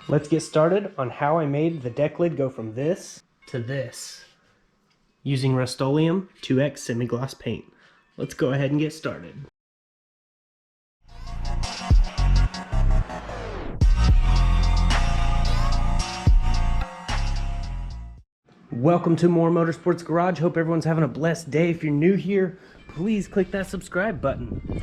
Let's get started on how I made the deck lid go from this to this using Rust-Oleum 2X semi-gloss paint. Let's go ahead and get started. Welcome to More Motorsports Garage. Hope everyone's having a blessed day. If you're new here, please click that subscribe button.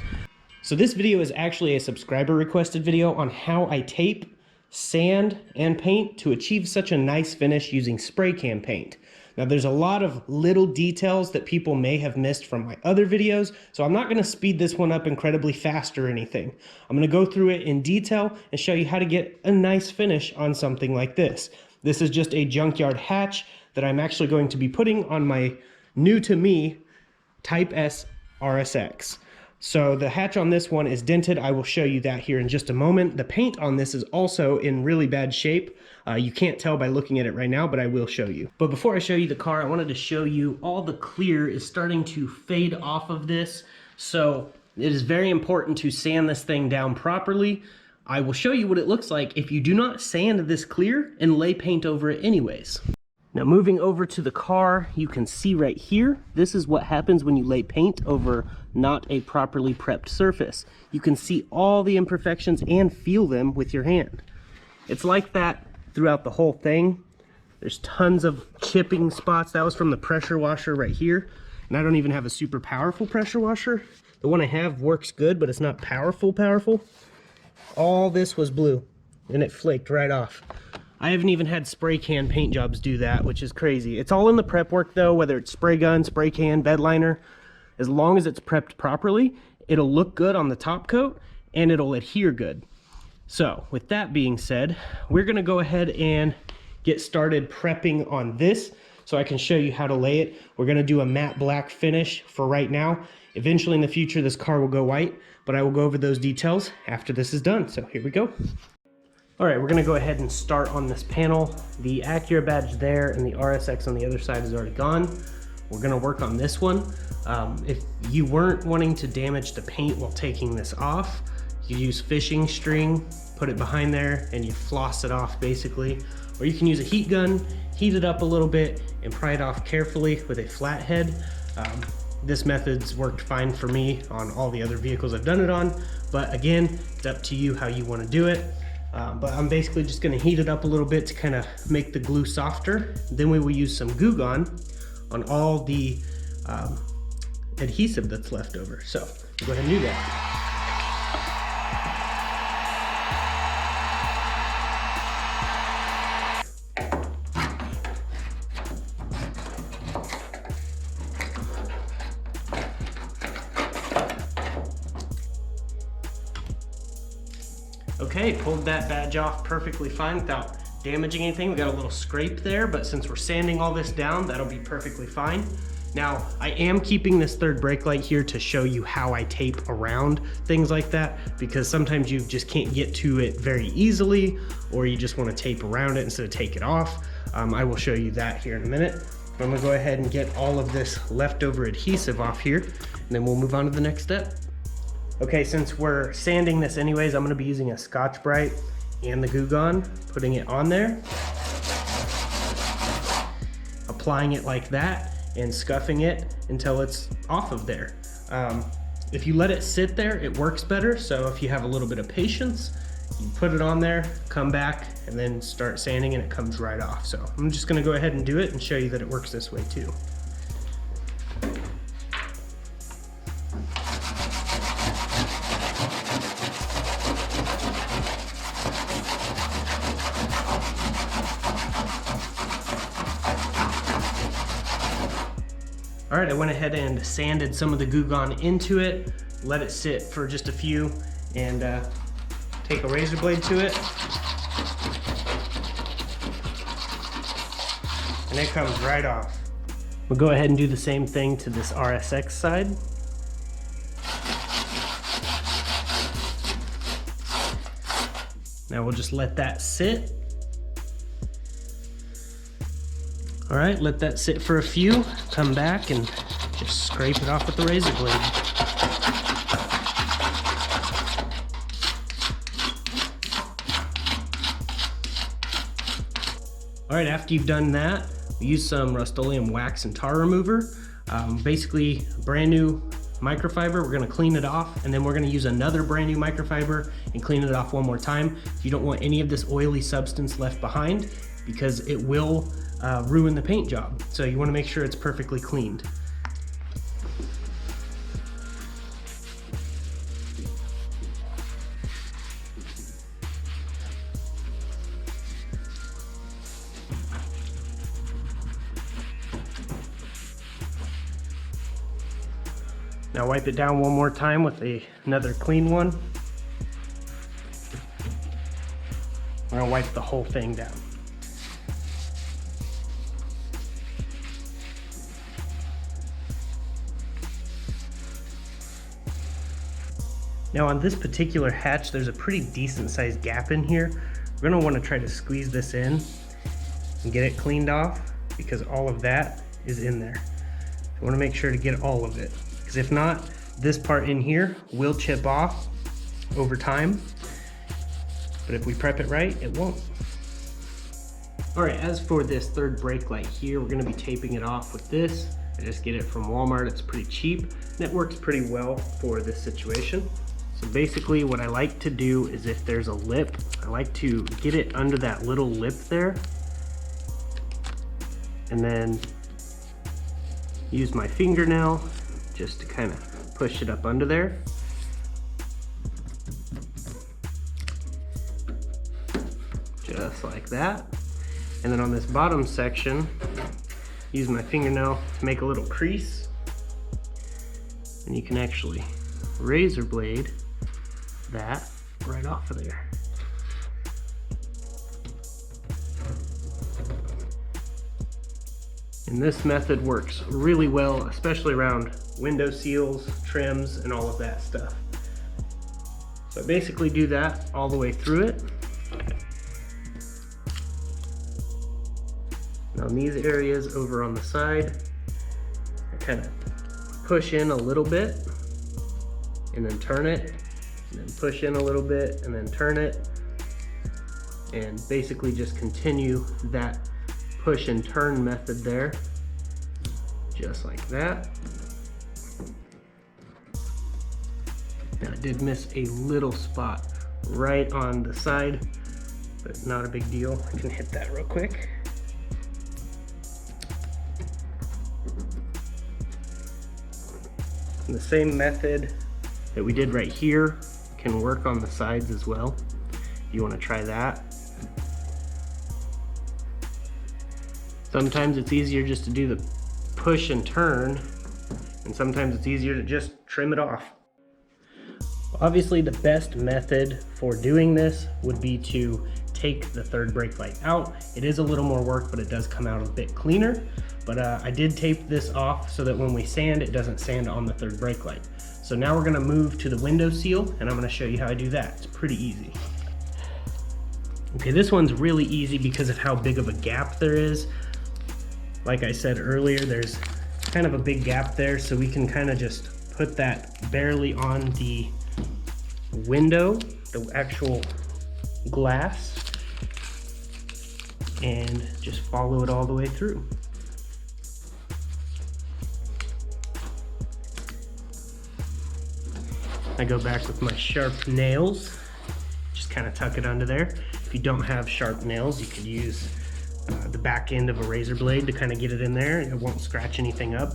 So this video is actually a subscriber requested video on how I tape, sand, and paint to achieve such a nice finish using spray can paint. Now there's a lot of little details that people may have missed from my other videos, so I'm not going to speed this one up incredibly fast or anything. I'm going to go through it in detail and show you how to get a nice finish on something like this. This is just a junkyard hatch that I'm actually going to be putting on my new to me Type S RSX. So the hatch on this one is dented. I will show you that here in just a moment. The paint on this is also in really bad shape. You can't tell by looking at it right now, but I will show you. But before I show you the car, I wanted to show you all the clear is starting to fade off of this. So it is very important to sand this thing down properly. I will show you what it looks like if you do not sand this clear and lay paint over it anyways. Now moving over to the car, you can see right here, this is what happens when you lay paint over not a properly prepped surface. You can see all the imperfections and feel them with your hand. It's like that throughout the whole thing. There's tons of chipping spots. That was from the pressure washer right here. And I don't even have a super powerful pressure washer. The one I have works good, but it's not powerful. All this was blue and it flaked right off. I haven't even had spray can paint jobs do that, which is crazy. It's all in the prep work though, whether it's spray gun, spray can, bed liner. As long as it's prepped properly, it'll look good on the top coat and it'll adhere good. So with that being said, we're gonna go ahead and get started prepping on this so I can show you how to lay it. We're gonna do a matte black finish for right now. Eventually in the future, this car will go white, but I will go over those details after this is done. So here we go. All right, we're gonna go ahead and start on this panel. The Acura badge there and the RSX on the other side is already gone. We're gonna work on this one. If you weren't wanting to damage the paint while taking this off, you use fishing string, put it behind there, and you floss it off basically. Or you can use a heat gun, heat it up a little bit, and pry it off carefully with a flathead. This method's worked fine for me on all the other vehicles I've done it on, but again, it's up to you how you wanna do it. But I'm basically just going to heat it up a little bit to kind of make the glue softer. Then we will use some Goo Gone on all the adhesive that's left over. So we'll go ahead and do that. Okay, pulled that badge off perfectly fine without damaging anything. We got a little scrape there, but since we're sanding all this down, that'll be perfectly fine. Now, I am keeping this third brake light here to show you how I tape around things like that, because sometimes you just can't get to it very easily, or you just want to tape around it instead of take it off. I will show you that here in a minute. I'm gonna go ahead and get all of this leftover adhesive off here, and then we'll move on to the next step. Okay, since we're sanding this anyways, I'm gonna be using a Scotch-Brite and the Goo Gone, putting it on there, applying it like that, and scuffing it until it's off of there. If you let it sit there, it works better, so if you have a little bit of patience, you put it on there, come back, and then start sanding and it comes right off. So I'm just gonna go ahead and do it and show you that it works this way too. All right, I went ahead and sanded some of the Goo Gone into it, let it sit for just a few, and take a razor blade to it. And it comes right off. We'll go ahead and do the same thing to this RSX side. Now we'll just let that sit. All right, let that sit for a few, come back and just scrape it off with the razor blade. All right, after you've done that, we use some Rust-Oleum wax and tar remover. Basically, brand new microfiber. We're gonna clean it off, and then we're gonna use another brand new microfiber and clean it off one more time. You don't want any of this oily substance left behind because it will ruin the paint job. So you wanna make sure it's perfectly cleaned. Now wipe it down one more time with another clean one. We're gonna wipe the whole thing down. Now on this particular hatch, there's a pretty decent sized gap in here. We're gonna wanna try to squeeze this in and get it cleaned off because all of that is in there. So I wanna make sure to get all of it. Because if not, this part in here will chip off over time, but if we prep it right, it won't. All right, as for this third brake light here, we're gonna be taping it off with this. I just get it from Walmart, it's pretty cheap, and it works pretty well for this situation. So basically what I like to do is if there's a lip, I like to get it under that little lip there, and then use my fingernail just to kind of push it up under there. Just like that. And then on this bottom section, use my fingernail to make a little crease. And you can actually razor blade that right off of there. And this method works really well, especially around window seals, trims, and all of that stuff. So I basically do that all the way through it. Now in these areas over on the side, I kind of push in a little bit and then turn it, and then push in a little bit and then turn it, and basically just continue that push and turn method there, just like that. Now I did miss a little spot right on the side, but not a big deal. I can hit that real quick. And the same method that we did right here can work on the sides as well. If you want to try that. Sometimes it's easier just to do the push and turn, and sometimes it's easier to just trim it off. Obviously the best method for doing this would be to take the third brake light out. It is a little more work, but it does come out a bit cleaner. But I did tape this off so that when we sand, it doesn't sand on the third brake light. So now we're gonna move to the window seal, and I'm gonna show you how I do that. It's pretty easy. Okay, this one's really easy because of how big of a gap there is. Like I said earlier, there's kind of a big gap there, so we can kind of just put that barely on the window, the actual glass, and just follow it all the way through. I go back with my sharp nails, just kind of tuck it under there. If you don't have sharp nails, you could use the back end of a razor blade to kind of get it in there. It won't scratch anything up.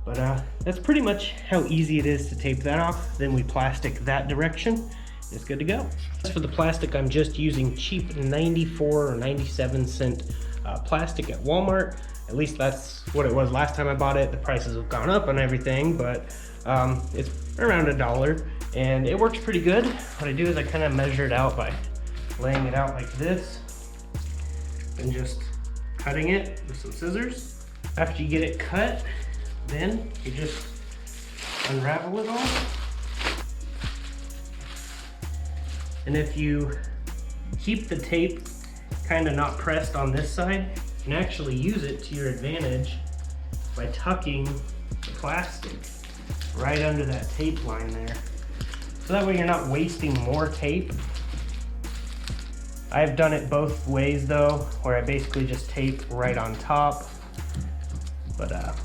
But that's pretty much how easy it is to tape that off. Then we plastic that direction. It's good to go. As for the plastic, I'm just using cheap 94 or 97 cent plastic at Walmart. At least that's what it was last time I bought it. The prices have gone up and everything, but it's around $1 and it works pretty good. What I do is I kind of measure it out by laying it out like this and just cutting it with some scissors. After you get it cut, then you just unravel it all. And if you keep the tape kind of not pressed on this side, you can actually use it to your advantage by tucking the plastic right under that tape line there. So that way you're not wasting more tape I've done it both ways though, where I basically just tape right on top. But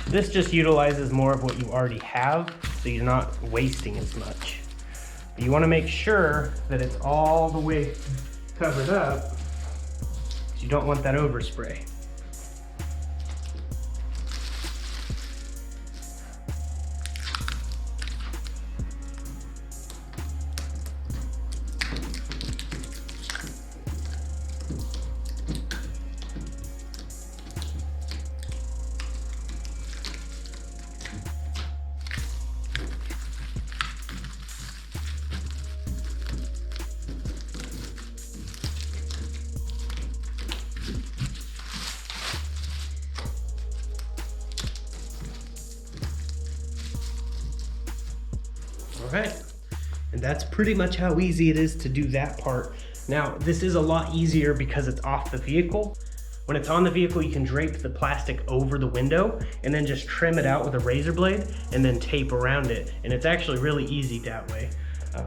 this just utilizes more of what you already have, so you're not wasting as much. But you want to make sure that it's all the way covered up, because you don't want that overspray. Alright, and that's pretty much how easy it is to do that part. Now, this is a lot easier because it's off the vehicle. When it's on the vehicle, you can drape the plastic over the window and then just trim it out with a razor blade and then tape around it. And it's actually really easy that way.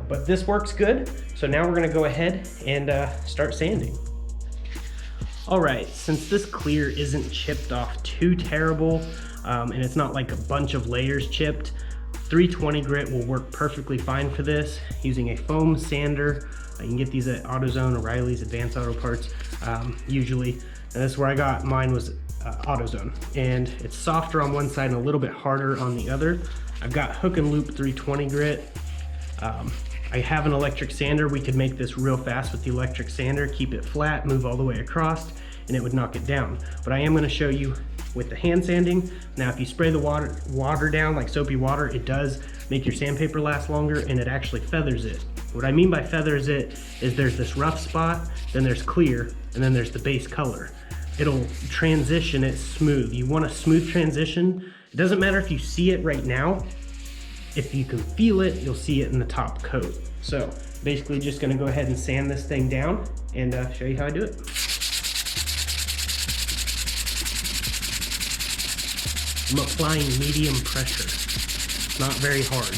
But this works good. So now we're gonna go ahead and start sanding. Alright, since this clear isn't chipped off too terrible, and it's not like a bunch of layers chipped, 320 grit will work perfectly fine for this. Using a foam sander, you can get these at AutoZone, O'Reilly's, Advanced Auto Parts, usually. And this is where I got mine, was AutoZone. And it's softer on one side and a little bit harder on the other. I've got hook and loop 320 grit. I have an electric sander. We could make this real fast with the electric sander, keep it flat, move all the way across, and it would knock it down. But I am gonna show you with the hand sanding. Now, if you spray the water down like soapy water, it does make your sandpaper last longer and it actually feathers it. What I mean by feathers it is there's this rough spot, then there's clear, and then there's the base color. It'll transition it smooth. You want a smooth transition. It doesn't matter if you see it right now. If you can feel it, you'll see it in the top coat. So basically just gonna go ahead and sand this thing down and show you how I do it. I'm applying medium pressure, not very hard.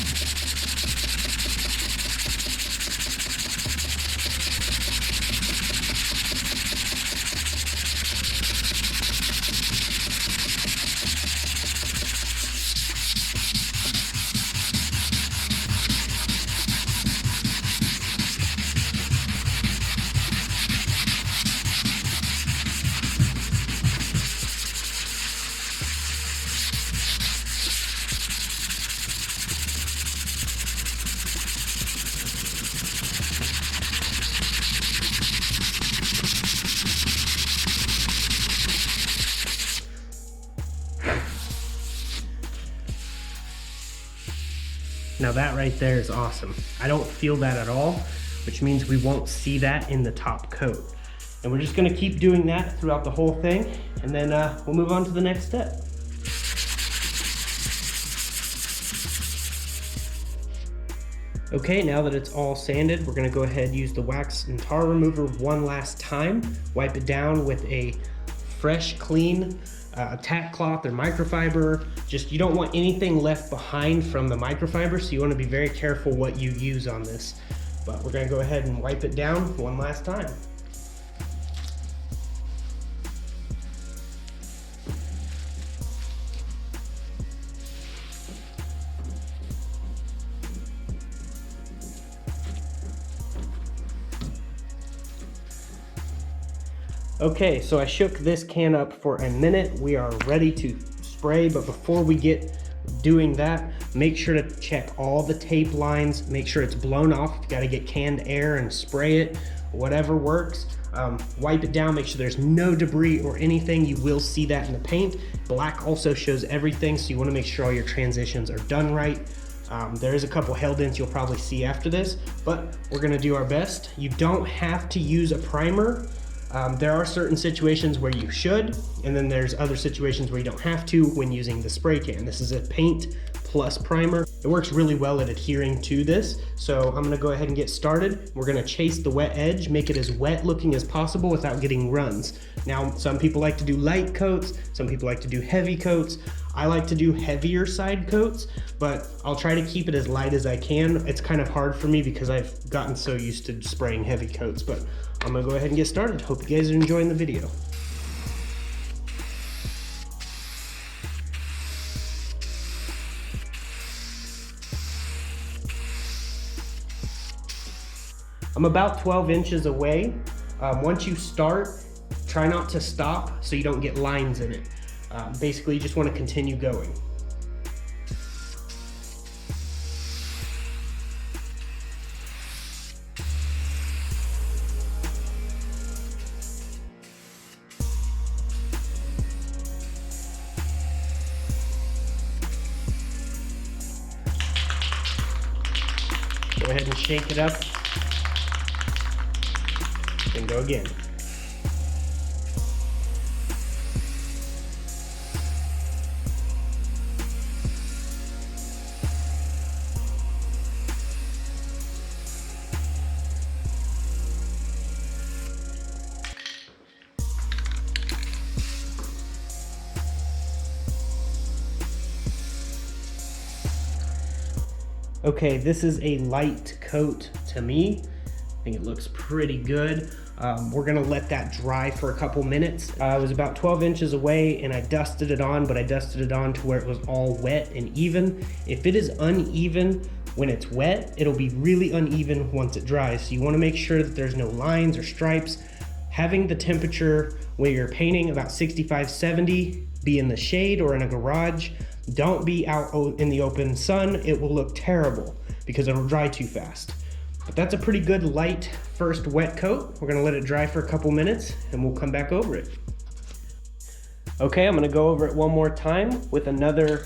Now that right there is awesome. I don't feel that at all, which means we won't see that in the top coat. And we're just gonna keep doing that throughout the whole thing, and then we'll move on to the next step. Okay, now that it's all sanded, we're gonna go ahead and use the wax and tar remover one last time, wipe it down with a fresh, clean tack cloth or microfiber. Just, you don't want anything left behind from the microfiber, so you want to be very careful what you use on this. But we're going to go ahead and wipe it down one last time. Okay, so I shook this can up for a minute. We are ready to spray, but before we get doing that, make sure to check all the tape lines, make sure it's blown off. You gotta get canned air and spray it, whatever works. Wipe it down, make sure there's no debris or anything. You will see that in the paint. Black also shows everything, so you wanna make sure all your transitions are done right. There is a couple held ins you'll probably see after this, but we're gonna do our best. You don't have to use a primer. There are certain situations where you should, and then there's other situations where you don't have to when using the spray can. This is a paint plus primer. It works really well at adhering to this. So I'm gonna go ahead and get started. We're gonna chase the wet edge, make it as wet looking as possible without getting runs. Now, some people like to do light coats, some people like to do heavy coats. I like to do heavier side coats, but I'll try to keep it as light as I can. It's kind of hard for me because I've gotten so used to spraying heavy coats, but I'm gonna go ahead and get started. Hope you guys are enjoying the video. I'm about 12 inches away. Once you start, try not to stop so you don't get lines in it. Basically, you just want to continue going. Go ahead and shake it up. And go again. Okay, this is a light coat to me. I think it looks pretty good. We're gonna let that dry for a couple minutes. I was about 12 inches away and I dusted it on, but I dusted it on to where it was all wet and even. If it is uneven when it's wet, it'll be really uneven once it dries. So you wanna make sure that there's no lines or stripes. Having the temperature where you're painting about 65, 70, be in the shade or in a garage. Don't be out in the open sun. It will look terrible because it'll dry too fast. But that's a pretty good light first wet coat. We're gonna let it dry for a couple minutes and we'll come back over it. Okay, I'm gonna go over it one more time with another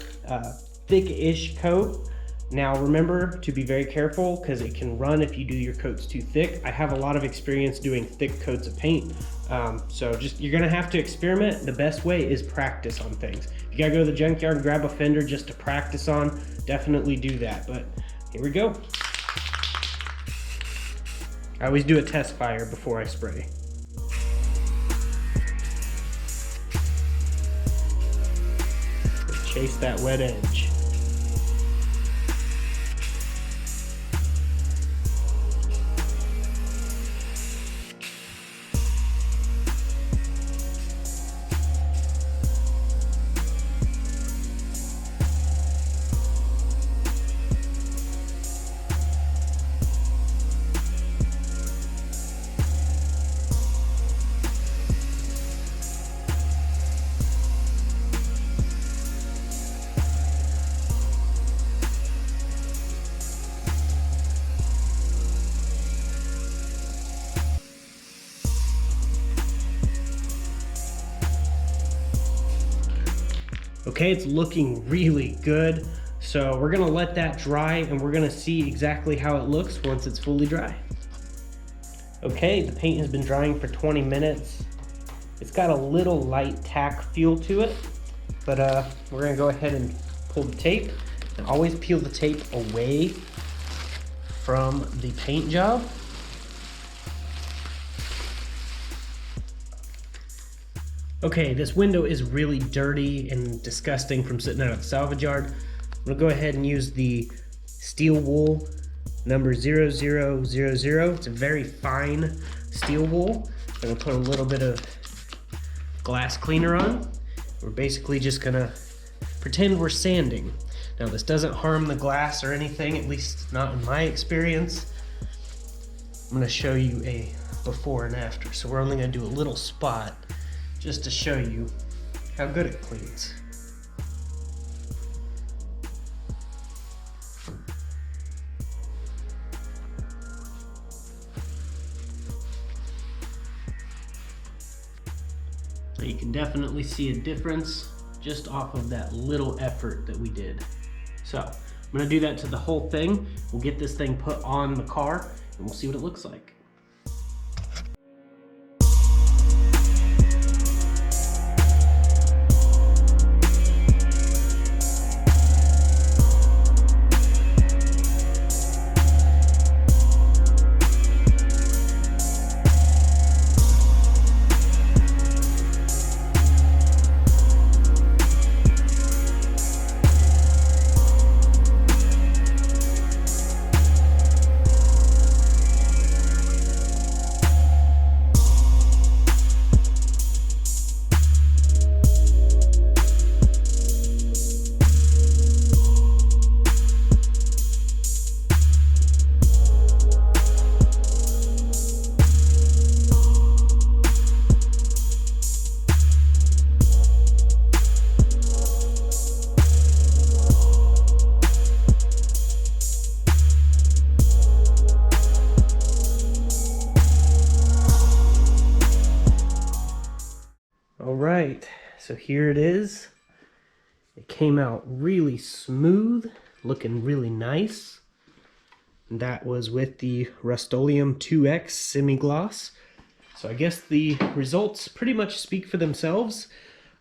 thick-ish coat. Now remember to be very careful because it can run if you do your coats too thick. I have a lot of experience doing thick coats of paint. So you're gonna have to experiment. The best way is practice on things. If you gotta go to the junkyard and grab a fender just to practice on, definitely do that. But here we go. I always do a test fire before I spray. Chase that wet edge. Okay, it's looking really good. So we're gonna let that dry and we're gonna see exactly how it looks once it's fully dry. Okay, the paint has been drying for 20 minutes. It's got a little light tack feel to it, but we're gonna go ahead and pull the tape and always peel the tape away from the paint job. Okay, this window is really dirty and disgusting from sitting out at the salvage yard. I'm gonna go ahead and use the steel wool number 0000. It's a very fine steel wool. I'm gonna put a little bit of glass cleaner on. We're basically just gonna pretend we're sanding. Now this doesn't harm the glass or anything, at least not in my experience. I'm gonna show you a before and after. So we're only gonna do a little spot just to show you how good it cleans. So you can definitely see a difference just off of that little effort that we did. So I'm gonna do that to the whole thing. We'll get this thing put on the car and we'll see what it looks like. All right, so here it is. It came out really smooth, looking really nice. And that was with the Rust-Oleum 2X semi-gloss. So I guess the results pretty much speak for themselves.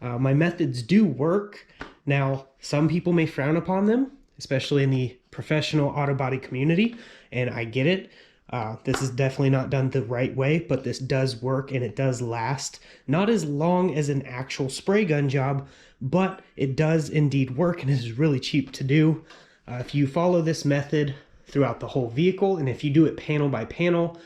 My methods do work. Now, some people may frown upon them, especially in the professional auto body community, and I get it. This is definitely not done the right way, but this does work and it does last. Not as long as an actual spray gun job, but it does indeed work and is really cheap to do. If you follow this method throughout the whole vehicle, and if you do it panel by panel,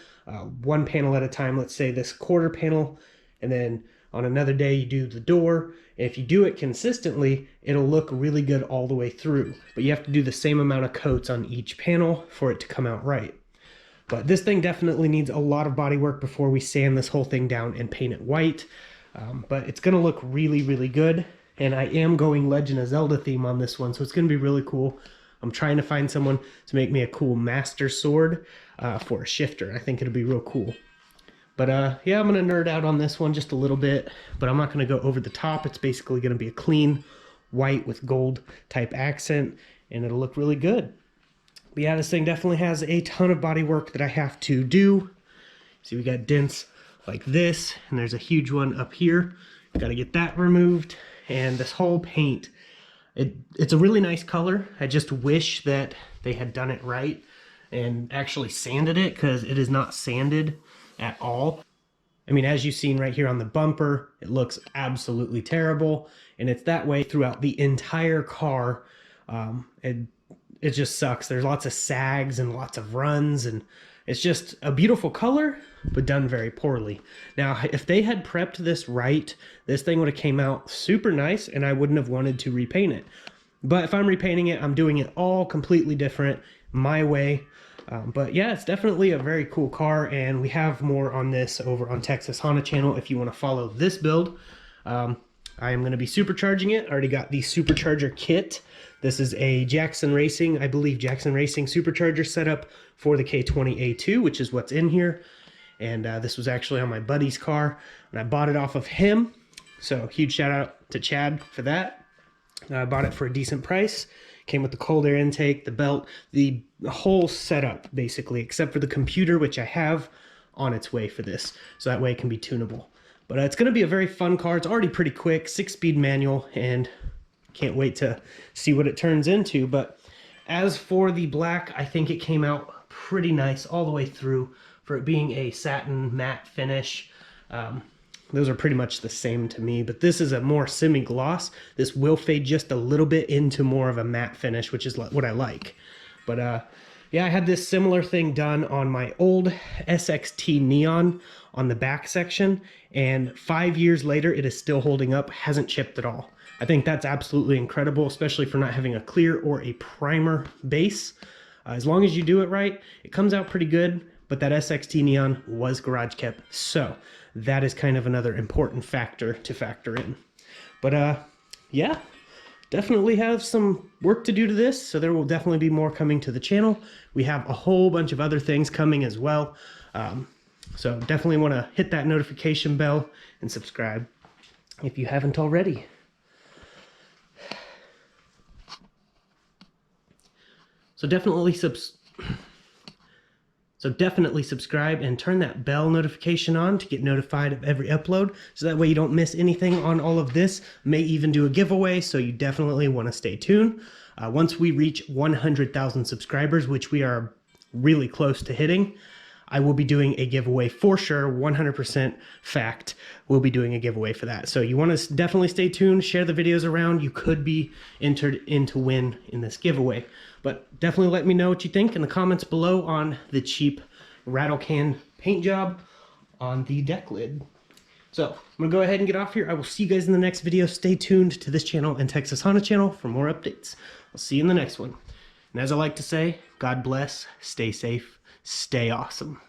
one panel at a time, let's say this quarter panel, and then on another day you do the door. If you do it consistently, it'll look really good all the way through, but you have to do the same amount of coats on each panel for it to come out right. But this thing definitely needs a lot of body work before we sand this whole thing down and paint it white. But it's gonna look really, really good. And I am going Legend of Zelda theme on this one, so it's gonna be really cool. I'm trying to find someone to make me a cool master sword for a shifter. I think it'll be real cool. But yeah, I'm gonna nerd out on this one just a little bit, but I'm not gonna go over the top. It's basically gonna be a clean white with gold type accent, and it'll look really good. But yeah, this thing definitely has a ton of body work that I have to do. See, we got dents like this, and there's a huge one up here. Got to get that removed, and this whole paint, it's a really nice color. I just wish that they had done it right and actually sanded it, because it is not sanded at all. I mean, as you've seen right here on the bumper, it looks absolutely terrible, and it's that way throughout the entire car. It just sucks. There's lots of sags and lots of runs, and it's just a beautiful color, but done very poorly. Now, if they had prepped this right, this thing would have came out super nice, and I wouldn't have wanted to repaint it. But if I'm repainting it, I'm doing it all completely different, my way. But yeah, it's definitely a very cool car, and we have more on this over on Texas Honda channel if you want to follow this build. I am going to be supercharging it. I already got the supercharger kit. This is a Jackson Racing, I believe Jackson Racing supercharger setup for the K20A2, which is what's in here. And this was actually on my buddy's car, and I bought it off of him. So huge shout out to Chad for that. I bought it for a decent price. Came with the cold air intake, the belt, the whole setup basically, except for the computer, which I have on its way for this. So that way it can be tunable. But it's going to be a very fun car. It's already pretty quick, 6-speed manual, and can't wait to see what it turns into. But as for the black, I think it came out pretty nice all the way through for it being a satin matte finish. Those are pretty much the same to me, but this is a more semi-gloss. This will fade just a little bit into more of a matte finish, which is what I like. But yeah, I had this similar thing done on my old SXT Neon on the back section, and 5 years later, it is still holding up, hasn't chipped at all. I think that's absolutely incredible, especially for not having a clear or a primer base. As long as you do it right, it comes out pretty good, but that SXT Neon was garage kept, so that is kind of another important factor to factor in. But yeah, definitely have some work to do to this, so there will definitely be more coming to the channel. We have a whole bunch of other things coming as well. So definitely want to hit that notification bell and subscribe if you haven't already. So definitely subscribe and turn that bell notification on to get notified of every upload, so that way you don't miss anything on all of this. May even do a giveaway, so you definitely want to stay tuned. Once we reach 100,000 subscribers, which we are really close to hitting, I will be doing a giveaway for sure, 100% fact. We'll be doing a giveaway for that. So you want to definitely stay tuned, share the videos around. You could be entered in to win in this giveaway. But definitely let me know what you think in the comments below on the cheap rattle can paint job on the deck lid. So I'm going to go ahead and get off here. I will see you guys in the next video. Stay tuned to this channel and Texas Honda channel for more updates. I'll see you in the next one. And as I like to say, God bless, stay safe, stay awesome.